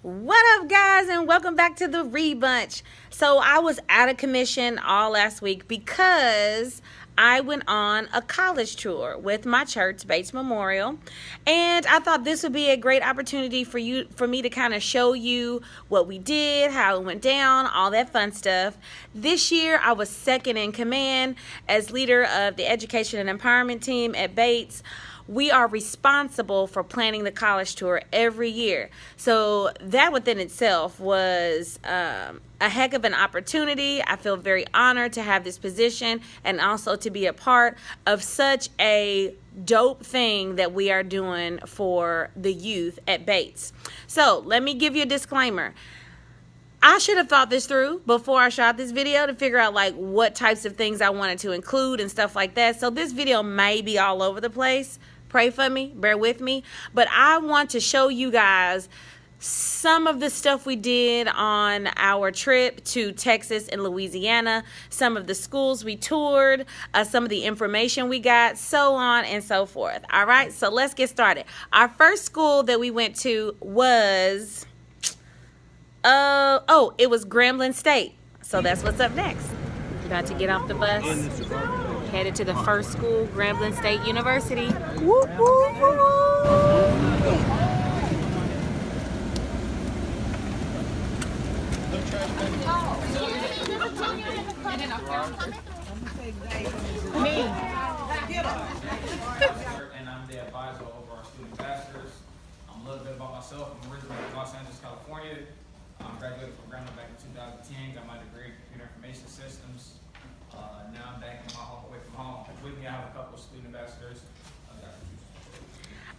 What up, guys, and welcome back to the Rebunch. So I was out of commission all last week because I went on a college tour with my church, Bates Memorial, and I thought this would be a great opportunity for me to kind of show you what we did, how it went down, all that fun stuff. This year, I was second in command as leader of the education and empowerment team at Bates. We are responsible for planning the college tour every year. So that within itself was a heck of an opportunity. I feel very honored to have this position and also to be a part of such a dope thing that we are doing for the youth at Bates. So let me give you a disclaimer. I should have thought this through before I shot this video to figure out like what types of things I wanted to include and stuff like that. So this video may be all over the place. Pray for me, bear with me. But I want to show you guys some of the stuff we did on our trip to Texas and Louisiana, some of the schools we toured, some of the information we got, so on and so forth. All right, so let's get started. Our first school that we went to was... it was Grambling State. So that's what's up next. About to get off the bus. Headed to the first school, Grambling State University. Woo, woo, woo. Me. And I'm the advisor over our student ambassadors. A little bit about myself. I'm originally from Los Angeles, California. Graduated from Grambling back in 2010. Got my degree in computer information systems. Now I'm back in my home, away from home. With me, I have a couple of student ambassadors.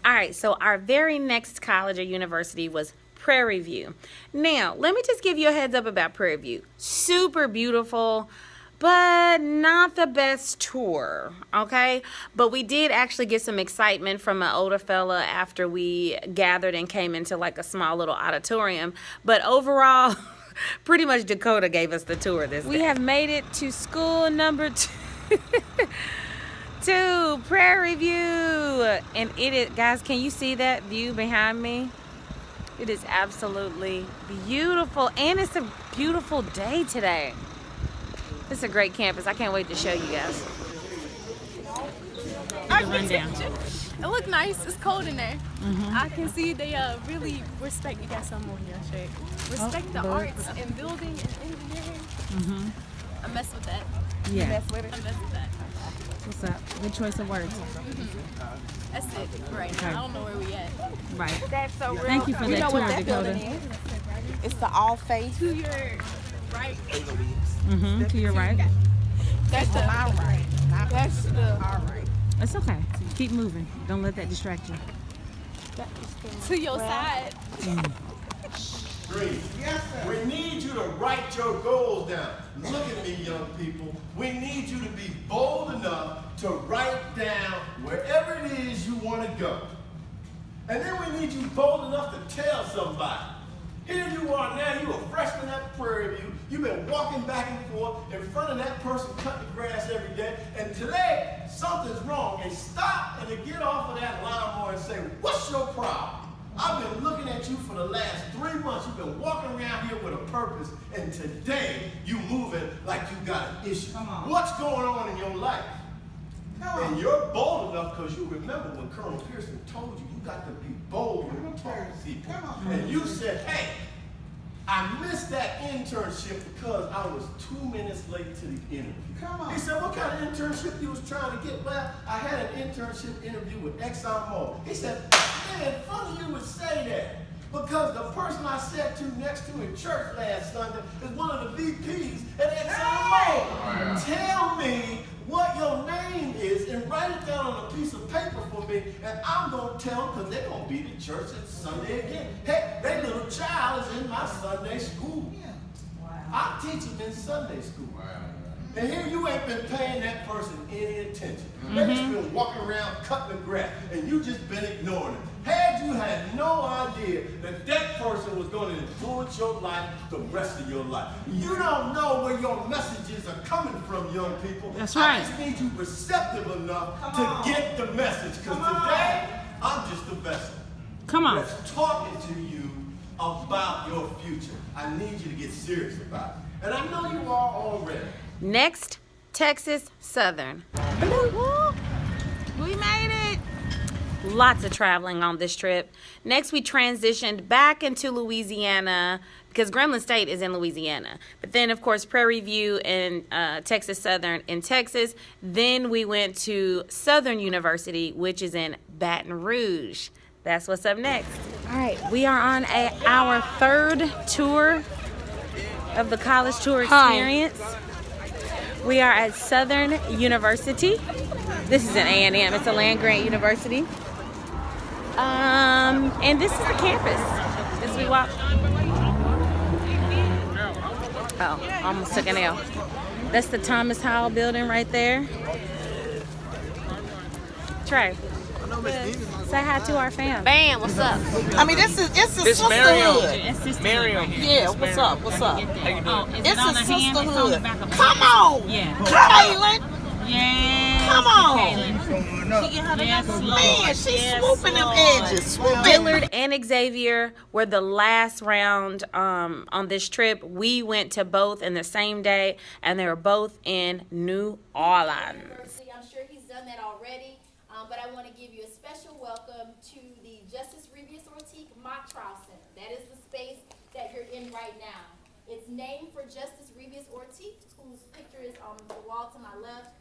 All right, so our very next college or university was Prairie View. Now, let me just give you a heads up about Prairie View. Super beautiful, but not the best tour, okay? But we did actually get some excitement from an older fella after we gathered and came into like a small little auditorium. But overall, pretty much Dakota gave us the tour this day. We have made it to school number 2. to Prairie View, and it is, guys, can you see that view behind me? It is absolutely beautiful, and it's a beautiful day today. It's a great campus. I can't wait to show you guys. Rundown. It look nice. It's cold in there. I can see they really respect. You got some more here, Shay. Respect the arts and building and engineering. I mess with that. Yeah. I mess with that. What's up? Good choice of words. That's it right now. I don't know where we at. Right. That's so real. Thank you for that tour, Dakota. It's the all face. To your right. To your right. That's the My right. That's the All right. It's okay. Keep moving. Don't let that distract you. to your side. Green. Yes, sir. We need you to write your goals down. Look at me, young people. We need you to be bold enough to write down wherever it is you want to go. And then we need you bold enough to tell somebody. Here you are now, you're a freshman at Prairie View. You've been walking back and forth in front of that person cutting the grass every day. And today, something's wrong. And stop and to get off of that lawnmower and say, what's your problem? I've been looking at you for the last 3 months. You've been walking around here with a purpose, and today you moving like you got an issue. What's going on in your life? And you're bold enough because you remember when Colonel Pearson told you got to be bold when you talk to people. And you said, hey, I missed that internship because I was 2 minutes late to the interview. He said, what kind of internship you was trying to get? Well, I had an internship interview with ExxonMobil. He said, man, funny you would say that. Because the person I sat to next to in church last Sunday is one of the VPs at ExxonMobil. Tell me what your name is and write it down on a piece of paper for me, and I'm going to tell them because they're going to be to church at Sunday again. Hey, their little child is in my Sunday school. I teach them in Sunday school. And here you ain't been paying that person any attention. They just been walking around cutting the grass, and you just been ignoring it. Had you had no idea that that person was going to influence your life the rest of your life. You don't know where your messages are coming from, young people. That's right. I just need you receptive enough to get the message. Because today, I'm just a vessel. Come on. That's talking to you about your future. I need you to get serious about it. And I know you are already. Next, Texas Southern. We made it. Lots of traveling on this trip. Next, we transitioned back into Louisiana because Gremlin State is in Louisiana. But then, of course, Prairie View and Texas Southern in Texas. Then we went to Southern University, which is in Baton Rouge. That's what's up next. All right, we are on our third tour of the college tour experience. We are at Southern University. This is an A&M. It's a land-grant university. And this is the campus as we walk. Oh, almost took an L. That's the Thomas Howell building right there. Trey, say hi to our fam. Bam, what's up? I mean, it's a sisterhood. Miriam. Yeah, what's up? What's up? How you doing? It's a sisterhood. Come on, Yeah. Kaylin. Yeah. Come on. Yes, Man, she's swooping them edges. Swooping. Dillard and Xavier were the last round on this trip. We went to both in the same day, and they were both in New Orleans. I'm sure he's done that already, but I want to give you a special welcome to the Justice Revius Ortiz Mock Trial Center. That is the space that you're in right now. It's named for Justice Revius Ortiz, whose picture is on the wall to my left,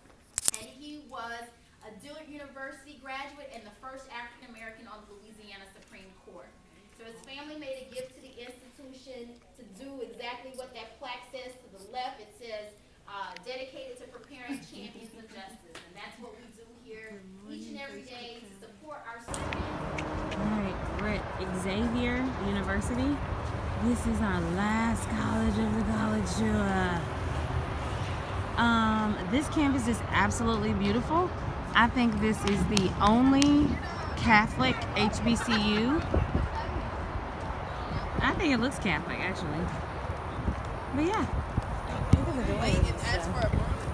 and he was a Dillard University graduate and the first African American on the Louisiana Supreme Court. So his family made a gift to the institution to do exactly what that plaque says. To the left, it says, dedicated to preparing champions of justice. And that's what we do here each and every day to support our students. All right, we're at Xavier University. This is our last college of the college tour. This campus is absolutely beautiful. I think this is the only Catholic HBCU. I think it looks Catholic, actually. But yeah.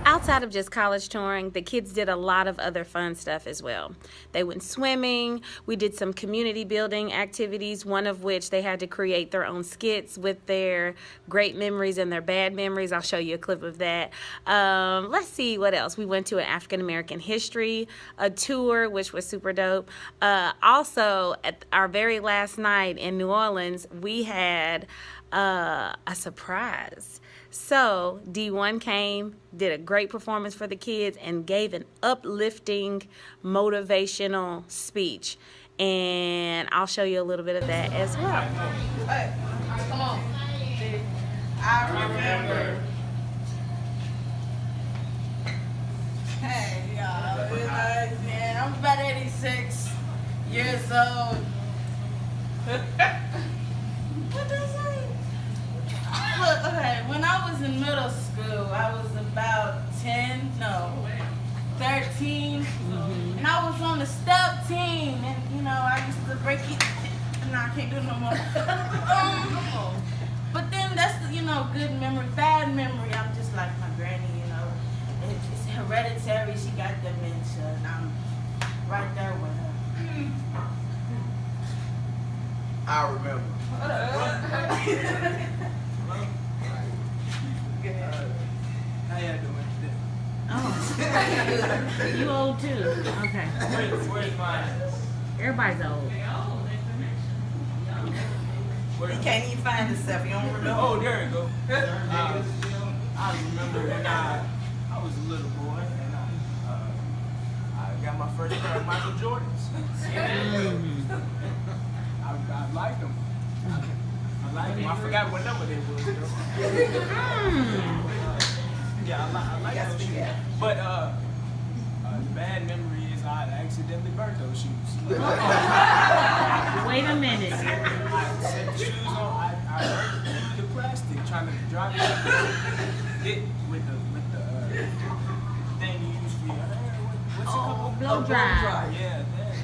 Outside of just college touring, the kids did a lot of other fun stuff as well. They went swimming. We did some community building activities, one of which they had to create their own skits with their great memories and their bad memories. I'll show you a clip of that. Let's see what else. We went to an African American history tour, which was super dope. Also, at our very last night in New Orleans, we had a surprise. So D1 came, did a great performance for the kids, and gave an uplifting, motivational speech. And I'll show you a little bit of that as well. Hey, come on. I remember. Hey, y'all. Yeah, I'm about 86 years old. What does that say? Look, okay, when I was in middle school, I was about 13, and I was on the step team, and you know, I used to break it, and I can't do it no more. But then that's, you know, good memory, bad memory, I'm just like my granny, you know, it's hereditary, she got dementia, and I'm right there with her. I remember. How y'all doing? Oh, you old too? Okay. Where's mine? Everybody's old. He can't even find himself, you don't remember? Oh, there you go. I remember when I was a little boy and I got my first pair of Michael Jordans. I liked them. I liked them. I forgot what number they was though. Yeah, I like those shoes. But the bad memory is I accidentally burnt those shoes. Wait a minute. I set the shoes on. I burnt the plastic trying to drive it hit with the thing you use for your hair. What's it called? Blow dry. Yeah, that.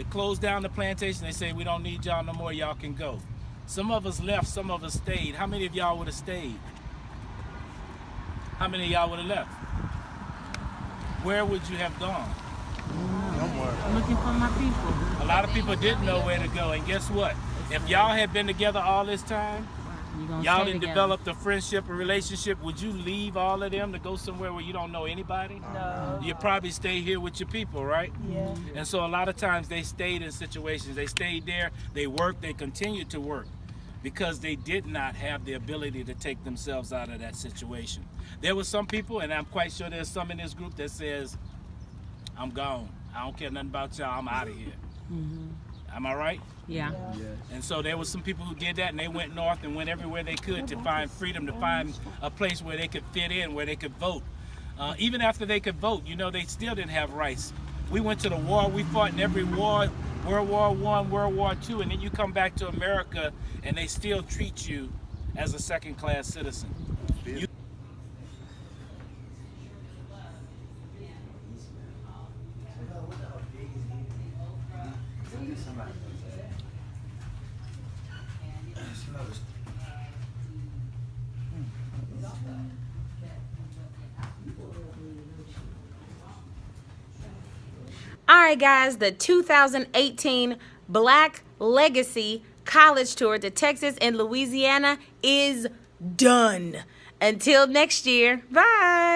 They closed down the plantation. They say, we don't need y'all no more. Y'all can go. Some of us left. Some of us stayed. How many of y'all would have stayed? How many of y'all would have left? Where would you have gone? Looking for my people. A lot of people didn't know where to go. And guess what? If y'all had been together all this time, y'all didn't develop a friendship or relationship, would you leave all of them to go somewhere where you don't know anybody? No. You'd probably stay here with your people, right? Yeah. And so a lot of times they stayed in situations. They stayed there, they worked, they continued to work because they did not have the ability to take themselves out of that situation. There were some people, and I'm quite sure there's some in this group that says, I'm gone. I don't care nothing about y'all, I'm out of here. Am I right? Yeah. And so there was some people who did that, and they went north and went everywhere they could to find freedom, to find a place where they could fit in, where they could vote. Even after they could vote, you know, they still didn't have rights. We went to the war, we fought in every war, World War I, World War II, and then you come back to America and they still treat you as a second-class citizen. All right, guys, the 2018 Black Legacy College Tour to Texas and Louisiana is done. Until next year, bye.